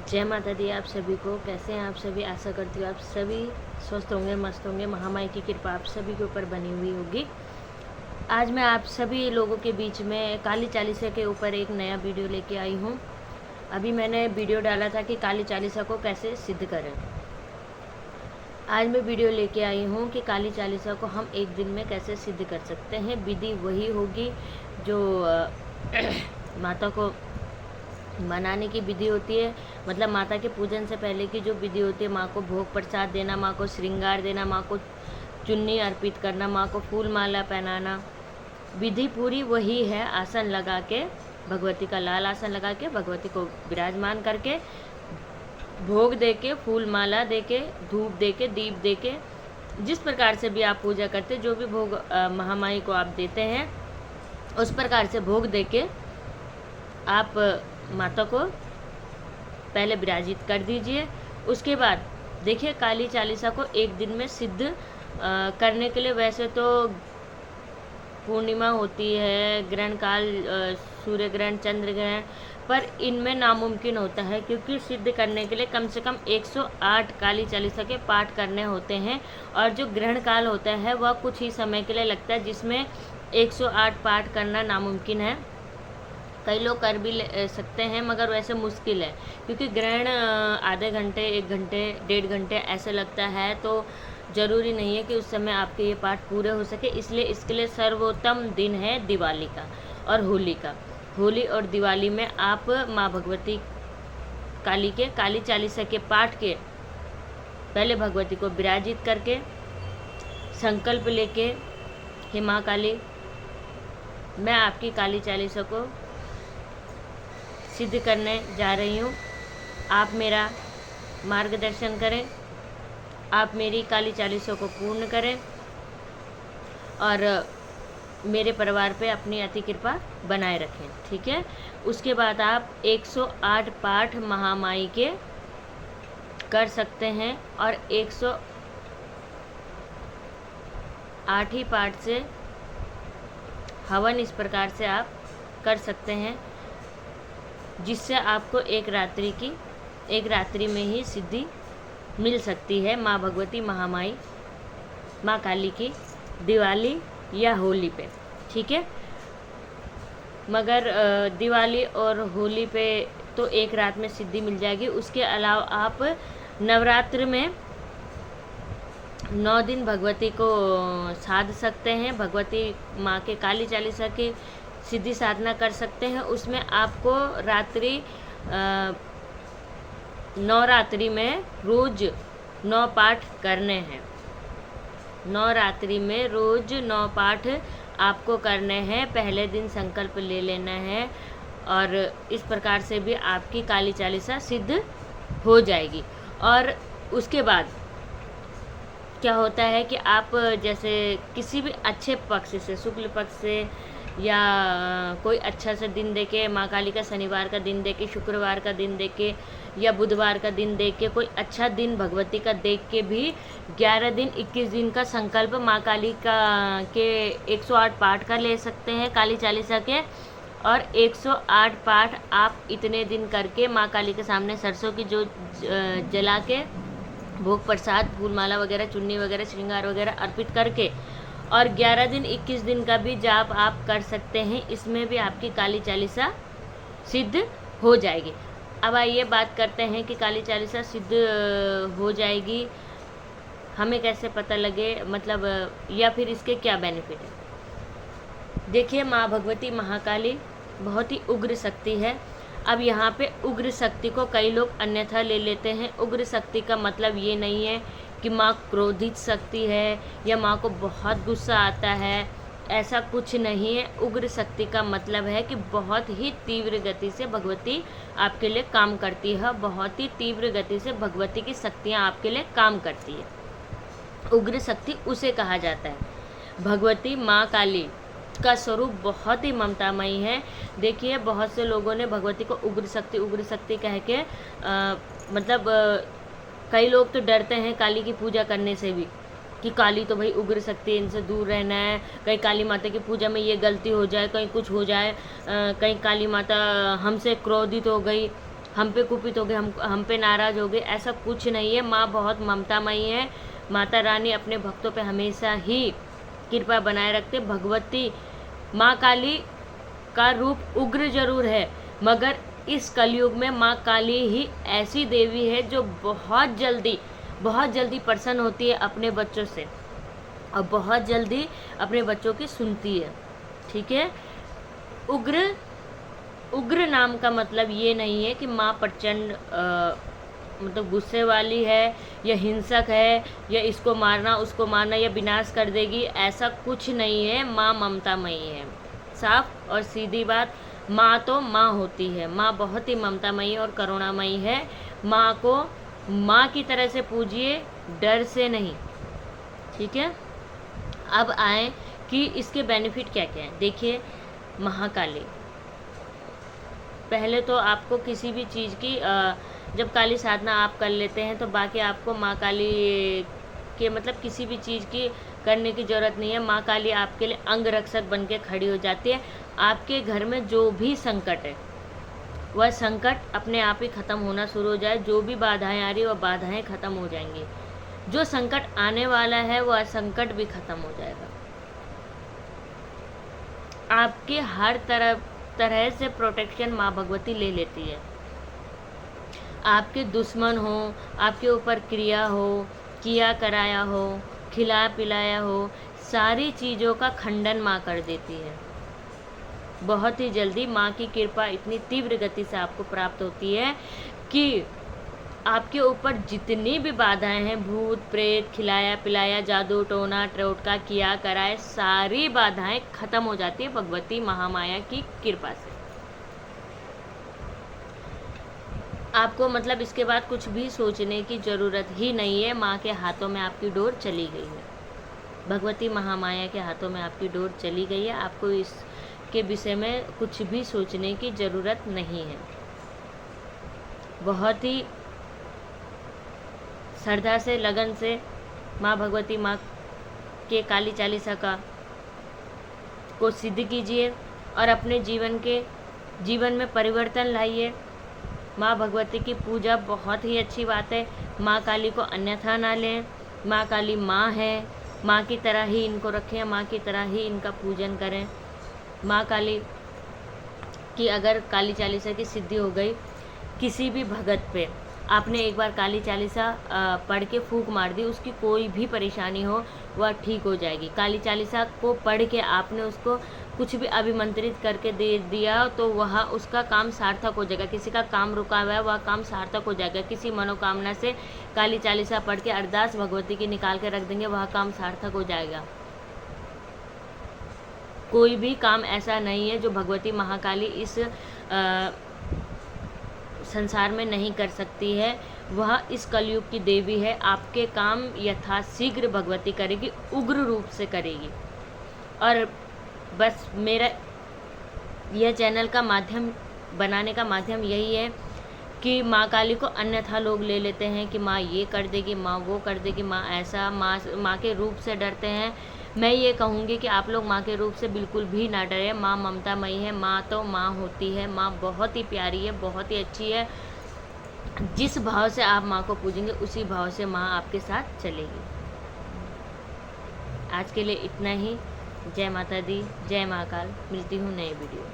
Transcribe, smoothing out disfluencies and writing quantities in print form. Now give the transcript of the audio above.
जय माता दी आप सभी को। कैसे हैं आप सभी? आशा करती हूँ आप सभी स्वस्थ होंगे, मस्त होंगे। महामाई की कृपा आप सभी के ऊपर बनी हुई होगी। आज मैं आप सभी लोगों के बीच में काली चालीसा के ऊपर एक नया वीडियो लेके आई हूँ। अभी मैंने वीडियो डाला था कि काली चालीसा को कैसे सिद्ध करें। आज मैं वीडियो लेके आई हूँ कि काली चालीसा को हम एक दिन में कैसे सिद्ध कर सकते हैं। विधि वही होगी जो माता को मनाने की विधि होती है, मतलब माता के पूजन से पहले की जो विधि होती है। माँ को भोग प्रसाद देना, माँ को श्रृंगार देना, माँ को चुन्नी अर्पित करना, माँ को फूल माला पहनाना, विधि पूरी वही है। आसन लगा के, भगवती का लाल आसन लगा के, भगवती को विराजमान करके, भोग दे के, फूल माला दे के, धूप दे के, दीप दे के, जिस प्रकार से भी आप पूजा करते, जो भी भोग महामाई को आप देते हैं, उस प्रकार से भोग दे के आप माता को पहले विराजित कर दीजिए। उसके बाद देखिए, काली चालीसा को एक दिन में सिद्ध करने के लिए वैसे तो पूर्णिमा होती है, ग्रहण काल, सूर्य ग्रहण, चंद्र ग्रहण, पर इनमें नामुमकिन होता है, क्योंकि सिद्ध करने के लिए कम से कम 108 काली चालीसा के पाठ करने होते हैं। और जो ग्रहण काल होता है वह कुछ ही समय के लिए लगता है, जिसमें 108 पाठ करना नामुमकिन है। कई लोग कर भी सकते हैं, मगर वैसे मुश्किल है, क्योंकि ग्रहण आधे घंटे, 1 घंटे, 1.5 घंटे ऐसे लगता है, तो ज़रूरी नहीं है कि उस समय आपके ये पाठ पूरे हो सके। इसलिए इसके लिए सर्वोत्तम दिन है दिवाली का और होली का। होली और दिवाली में आप माँ भगवती काली के काली चालीसा के पाठ के पहले भगवती को विराजित करके संकल्प लेके, हे माँ काली, मैं आपकी काली चालीसा को सिद्ध करने जा रही हूँ। आप मेरा मार्गदर्शन करें, आप मेरी काली चालीसा को पूर्ण करें और मेरे परिवार पे अपनी अति कृपा बनाए रखें। ठीक है। उसके बाद आप 108 पाठ महामाई के कर सकते हैं, और 108 ही पाठ से हवन इस प्रकार से आप कर सकते हैं, जिससे आपको एक रात्रि में ही सिद्धि मिल सकती है माँ भगवती महामाई, माँ काली की दिवाली या होली पे। ठीक है। मगर दिवाली और होली पे तो एक रात में सिद्धि मिल जाएगी। उसके अलावा आप नवरात्र में 9 दिन भगवती को साध सकते हैं, भगवती माँ के काली चालीसा की सिद्धि साधना कर सकते हैं। उसमें आपको नवरात्रि में रोज 9 पाठ करने हैं। नवरात्रि में रोज 9 पाठ आपको करने हैं। पहले दिन संकल्प ले लेना है, और इस प्रकार से भी आपकी काली चालीसा सिद्ध हो जाएगी। और उसके बाद क्या होता है कि आप जैसे किसी भी अच्छे पक्ष से, शुक्ल पक्ष से, या कोई अच्छा सा दिन देके, माँ काली का शनिवार का दिन देके, शुक्रवार का दिन देके, या बुधवार का दिन देख के, कोई अच्छा दिन भगवती का देख के भी 11 दिन, 21 दिन का संकल्प माँ काली का के 108 पाठ का ले सकते हैं काली चालीसा के। और 108 पाठ आप इतने दिन करके माँ काली के सामने सरसों की जो जला के भोग प्रसाद, फूल माला वगैरह, चुन्नी वगैरह, श्रृंगार वगैरह अर्पित करके, और 11 दिन, 21 दिन का भी जाप आप कर सकते हैं। इसमें भी आपकी काली चालीसा सिद्ध हो जाएगी। अब आइए बात करते हैं कि काली चालीसा सिद्ध हो जाएगी हमें कैसे पता लगे, मतलब या फिर इसके क्या बेनिफिट है। देखिए, माँ भगवती महाकाली बहुत ही उग्र शक्ति है। अब यहाँ पे उग्र शक्ति को कई लोग अन्यथा ले लेते हैं। उग्र शक्ति का मतलब ये नहीं है कि माँ क्रोधित शक्ति है या माँ को बहुत गुस्सा आता है, ऐसा कुछ नहीं है। उग्र शक्ति का मतलब है कि बहुत ही तीव्र गति से भगवती आपके लिए काम करती है, बहुत ही तीव्र गति से भगवती की शक्तियाँ आपके लिए काम करती है। उग्र शक्ति उसे कहा जाता है। भगवती माँ काली का स्वरूप बहुत ही ममतामयी है। देखिए, बहुत से लोगों ने भगवती को उग्र शक्ति कह के कई लोग तो डरते हैं काली की पूजा करने से भी, कि काली तो भाई उग्र शक्ति है, इनसे दूर रहना है, कहीं काली माता की पूजा में ये गलती हो जाए, कहीं कुछ हो जाए, कहीं काली माता हमसे क्रोधित हो गई, हम पे कुपित हो गए, हम पे नाराज़ हो गए, ऐसा कुछ नहीं है। माँ बहुत ममतामयी है। माता रानी अपने भक्तों पे हमेशा ही कृपा बनाए रखते। भगवती माँ काली का रूप उग्र जरूर है, मगर इस कलयुग में माँ काली ही ऐसी देवी है जो बहुत जल्दी प्रसन्न होती है अपने बच्चों से और बहुत जल्दी अपने बच्चों की सुनती है। ठीक है। उग्र नाम का मतलब ये नहीं है कि माँ प्रचंड मतलब गुस्से वाली है या हिंसक है या इसको मारना उसको मारना या विनाश कर देगी, ऐसा कुछ नहीं है। माँ ममतामयी है। साफ और सीधी बात, माँ तो माँ होती है। माँ बहुत ही ममतामयी और करुणामयी है। माँ को माँ की तरह से पूजिए, डर से नहीं। ठीक है। अब आए कि इसके बेनिफिट क्या क्या हैं। देखिए, महाकाली, पहले तो आपको किसी भी चीज़ की जब काली साधना आप कर लेते हैं तो बाकी आपको माँ काली के मतलब किसी भी चीज़ की करने की ज़रूरत नहीं है। माँ काली आपके लिए अंग रक्षक बन के खड़ी हो जाती है। आपके घर में जो भी संकट है वह संकट अपने आप ही ख़त्म होना शुरू हो जाए। जो भी बाधाएं आ रही है वह बाधाएं ख़त्म हो जाएंगी। जो संकट आने वाला है वह संकट भी ख़त्म हो जाएगा। आपके हर तरह से प्रोटेक्शन माँ भगवती ले लेती है। आपके दुश्मन हो, आपके ऊपर क्रिया हो, किया कराया हो, खिला पिलाया हो, सारी चीज़ों का खंडन माँ कर देती है। बहुत ही जल्दी माँ की कृपा इतनी तीव्र गति से आपको प्राप्त होती है कि आपके ऊपर जितनी भी बाधाएं हैं, भूत प्रेत, खिलाया पिलाया, जादू टोना टोटका किया कराए, सारी बाधाएं खत्म हो जाती है भगवती महामाया की कृपा से। आपको मतलब इसके बाद कुछ भी सोचने की ज़रूरत ही नहीं है। माँ के हाथों में आपकी डोर चली गई है। भगवती महामाया के हाथों में आपकी डोर चली गई है। आपको इसके विषय में कुछ भी सोचने की ज़रूरत नहीं है। बहुत ही श्रद्धा से, लगन से माँ भगवती माँ के काली चालीसा को सिद्ध कीजिए और अपने जीवन में परिवर्तन लाइए। माँ भगवती की पूजा बहुत ही अच्छी बात है। माँ काली को अन्यथा ना लें। माँ काली माँ है, माँ की तरह ही इनको रखें, माँ की तरह ही इनका पूजन करें। माँ काली की अगर काली चालीसा की सिद्धि हो गई किसी भी भगत पे, आपने एक बार काली चालीसा पढ़ के फूंक मार दी, उसकी कोई भी परेशानी हो वह ठीक हो जाएगी। काली चालीसा को पढ़ के आपने उसको कुछ भी अभिमंत्रित करके दे दिया तो वह उसका काम सार्थक हो जाएगा। किसी का काम रुका हुआ है वह काम सार्थक हो जाएगा। किसी मनोकामना से काली चालीसा पढ़ के अरदास भगवती की निकाल के रख देंगे, वह काम सार्थक हो जाएगा। कोई भी काम ऐसा नहीं है जो भगवती महाकाली इस संसार में नहीं कर सकती है। वह इस कलयुग की देवी है। आपके काम यथाशीघ्र भगवती करेगी, उग्र रूप से करेगी। और बस मेरा यह चैनल का माध्यम बनाने का माध्यम यही है कि माँ काली को अन्यथा लोग ले लेते हैं कि माँ ये कर देगी, माँ वो कर देगी, माँ ऐसा, माँ के रूप से डरते हैं। मैं ये कहूँगी कि आप लोग माँ के रूप से बिल्कुल भी ना डरें। माँ ममतामयी है। माँ तो माँ होती है। माँ बहुत ही प्यारी है, बहुत ही अच्छी है। जिस भाव से आप माँ को पूजेंगे उसी भाव से माँ आपके साथ चलेगी। आज के लिए इतना ही। जय माता दी, जय महाकाल। मिलती हूँ नए वीडियो।